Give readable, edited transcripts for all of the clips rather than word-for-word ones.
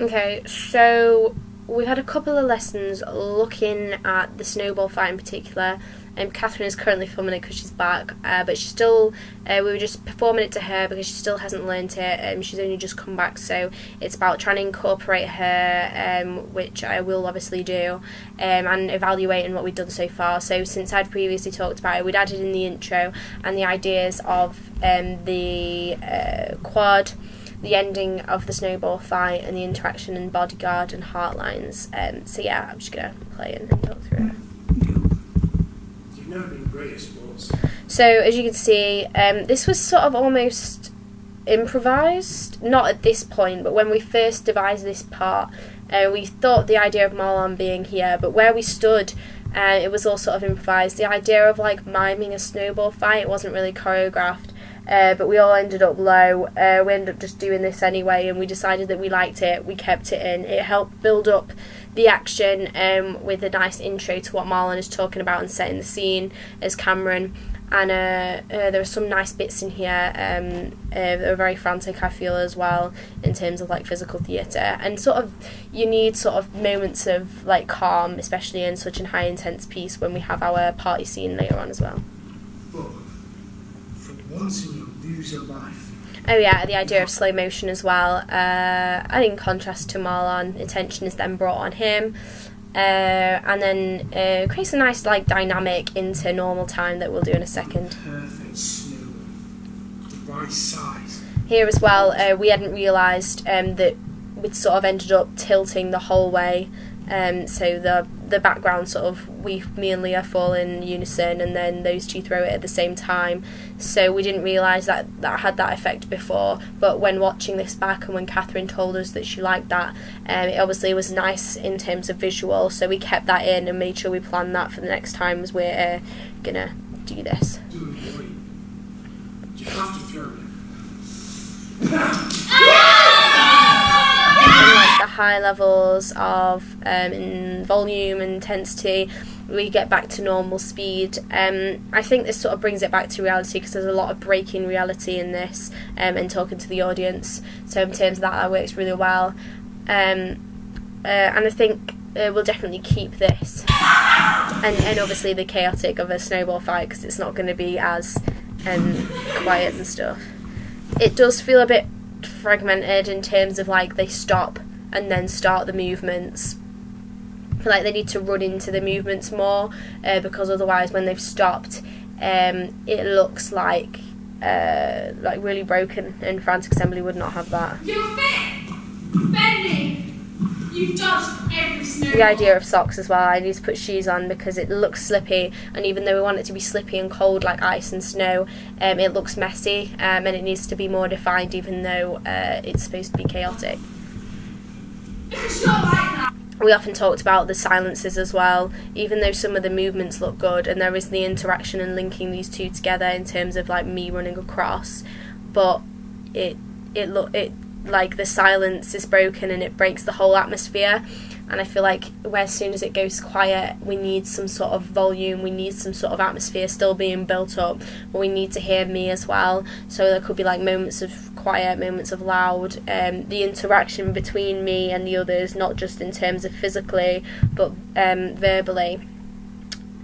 Okay, so we've had a couple of lessons looking at the snowball fight in particular. Catherine is currently filming it because she's back, but she's still, we were just performing it to her because she still hasn't learnt it. She's only just come back, so it's about trying to incorporate her, which I will obviously do, and evaluating what we've done so far. So since I'd previously talked about it, we'd added in the intro and the ideas of the quad, the ending of the snowball fight, and the interaction in bodyguard and heartlines. So yeah, I'm just going to play and talk through it. You've never been great at sports. So as you can see, this was sort of almost improvised, not at this point, but when we first devised this part, we thought the idea of Marlon being here, but where we stood, it was all sort of improvised. The idea of like miming a snowball fight wasn't really choreographed. But we all ended up low. We ended up just doing this anyway, and we decided that we liked it. We kept it in. It helped build up the action with a nice intro to what Marlon is talking about and setting the scene as Cameron. And there are some nice bits in here that are very frantic, I feel, as well, in terms of like physical theatre. And sort of you need sort of moments of like calm, especially in such a high intense piece when we have our party scene later on as well. Once in your lose your life. Oh yeah, the idea of slow motion as well. And in contrast to Marlon, attention is then brought on him, and then creates a nice like dynamic into normal time that we'll do in a second. Perfect snow, the right size. Here as well, we hadn't realised that we'd sort of ended up tilting the whole way. So the background sort of, me and Leah fall in unison, and then those two throw it at the same time. So we didn't realise that had that effect before, but when watching this back and when Catherine told us that she liked that, it obviously was nice in terms of visual, so we kept that in and made sure we planned that for the next times we're gonna do this. You have to throw it. And like the high levels of in volume and intensity, we get back to normal speed. I think this sort of brings it back to reality because there's a lot of breaking reality in this, and talking to the audience. So in terms of that works really well. And I think we'll definitely keep this. And obviously the chaotic of a snowball fight, because it's not going to be as quiet and stuff. It does feel a bit fragmented in terms of like they stop and then start the movements. I feel like they need to run into the movements more, because otherwise when they've stopped, it looks like really broken, and Frantic Assembly would not have that. You're fit! Bending! You've dodged every snowball. The idea of socks as well, I need to put shoes on because it looks slippy, and even though we want it to be slippy and cold like ice and snow, it looks messy, and it needs to be more defined even though it's supposed to be chaotic. It's not like that. We often talked about the silences as well, even though some of the movements look good and there is the interaction and linking these two together in terms of like me running across, but it like the silence is broken and it breaks the whole atmosphere. And I feel like as soon as it goes quiet, we need some sort of volume, we need some sort of atmosphere still being built up, but we need to hear me as well. So there could be like moments of quiet, moments of loud, the interaction between me and the others, not just in terms of physically, but verbally.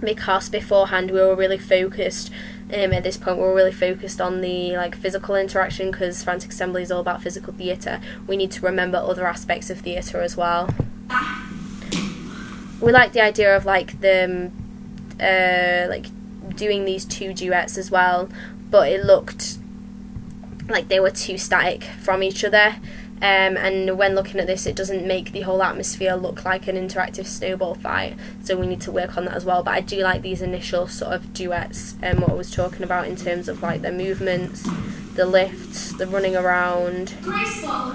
Because beforehand we were really focused, at this point we were really focused on the like physical interaction, because Frantic Assembly is all about physical theatre. We need to remember other aspects of theatre as well. We like the idea of like them like doing these two duets as well, but it looked like they were too static from each other, and when looking at this it doesn't make the whole atmosphere look like an interactive snowball fight, so we need to work on that as well. But I do like these initial sort of duets, and what I was talking about in terms of like the movements, the lifts, the running around. Graceful.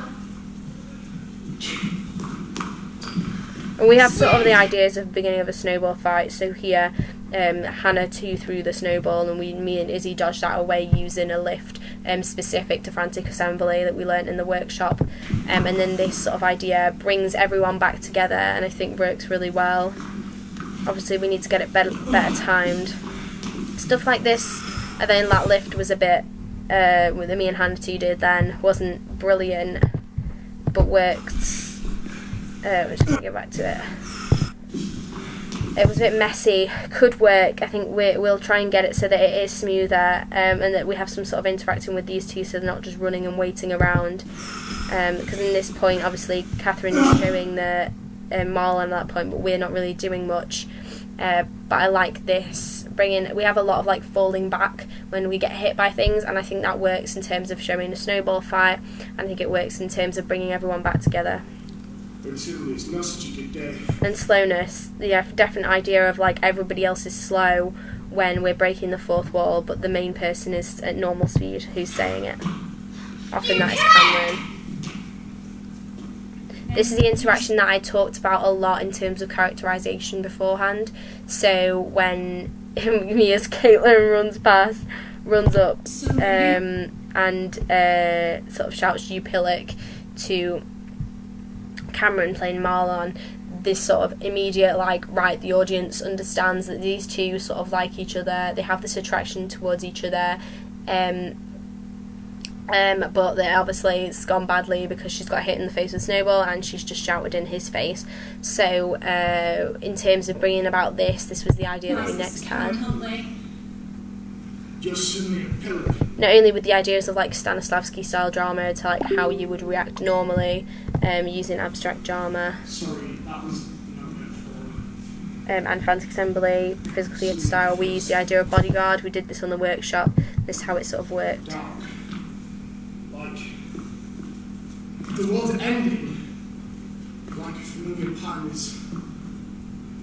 And we have sort of the ideas of the beginning of a snowball fight. So here, Hannah threw the snowball, and me and Izzy dodged that away using a lift specific to Frantic Assembly that we learnt in the workshop. And then this sort of idea brings everyone back together, and I think works really well. Obviously we need to get it better timed. Stuff like this, and then that lift was a bit, with me and Hannah did then, wasn't brilliant, but worked We're just gonna go back to it. It was a bit messy. Could work. I think we'll try and get it so that it is smoother, and that we have some sort of interacting with these two, so they're not just running and waiting around. Because in this point, obviously, Catherine is showing the Marlon at that point, but we're not really doing much. But I like this. We have a lot of like falling back when we get hit by things, and I think that works in terms of showing a snowball fight. I think it works in terms of bringing everyone back together. And slowness, the definite idea of like everybody else is slow when we're breaking the fourth wall, but the main person is at normal speed who's saying it. Often that is Cameron. This is the interaction that I talked about a lot in terms of characterisation beforehand. So when me as Caitlin runs up and sort of shouts "You pillock" to Cameron playing Marlon, this sort of immediate like, right, the audience understands that these two sort of like each other, they have this attraction towards each other, but that obviously it's gone badly because she's got hit in the face with Snowball and she's just shouted in his face. So in terms of bringing about this was the idea that we next had. Not only with the ideas of like Stanislavski style drama to like how you would react normally using abstract drama, and Frantic Assembly, physical theatre style. We used the idea of bodyguard. We did this on the workshop. This is how it sort of worked. Like the world ending, like a familiar pattern is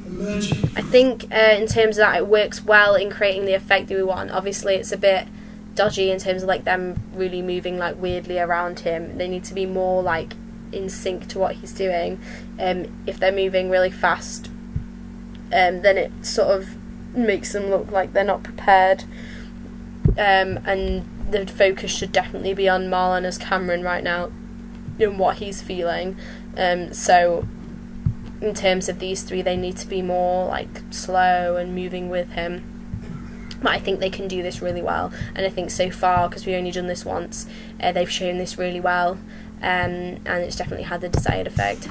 emerging. I think in terms of that, it works well in creating the effect that we want. Obviously, it's a bit dodgy in terms of like them really moving like weirdly around him. They need to be more like in sync to what he's doing. If they're moving really fast, then it sort of makes them look like they're not prepared. And the focus should definitely be on Marlon as Cameron right now and what he's feeling. So in terms of these three, they need to be more like slow and moving with him. But I think they can do this really well, and I think so far, because we've only done this once, they've shown this really well, and it's definitely had the desired effect.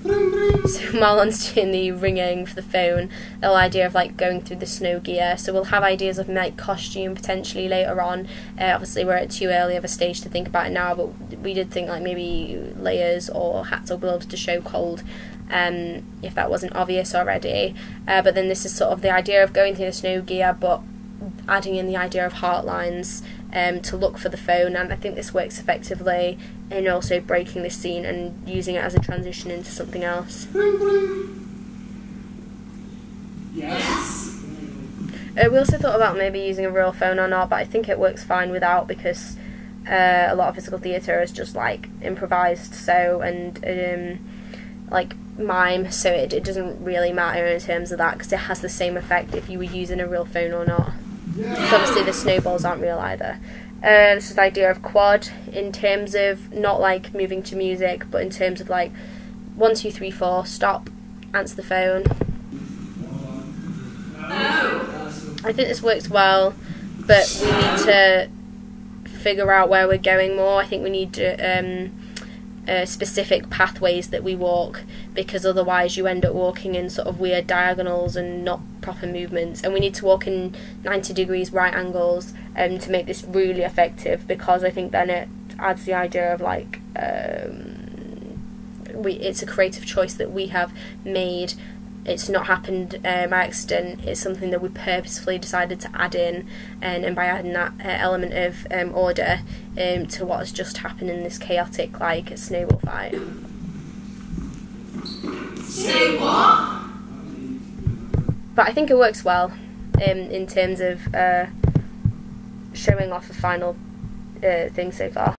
So Marlon's doing the ringing for the phone, the whole idea of like going through the snow gear. So we'll have ideas of like costume potentially later on. Obviously we're at too early of a stage to think about it now, but we did think like maybe layers or hats or gloves to show cold, if that wasn't obvious already. But then this is sort of the idea of going through the snow gear, but adding in the idea of heart lines to look for the phone, and I think this works effectively in also breaking this scene and using it as a transition into something else. Yes. We also thought about maybe using a real phone or not, but I think it works fine without, because a lot of physical theatre is just like improvised, so, and like mime, so it doesn't really matter in terms of that, because it has the same effect if you were using a real phone or not. So obviously the snowballs aren't real either. This is the idea of quad in terms of not like moving to music, but in terms of like 1, 2, 3, 4, stop, answer the phone. I think this works well, but we need to figure out where we're going more. I think we need to specific pathways that we walk, because otherwise you end up walking in sort of weird diagonals and not proper movements, and we need to walk in 90 degrees right angles to make this really effective, because I think then it adds the idea of like it's a creative choice that we have made. It's not happened by accident. It's something that we purposefully decided to add in, and by adding that element of order to what has just happened in this chaotic like snowball fight. Say what? But I think it works well in terms of showing off the final thing so far.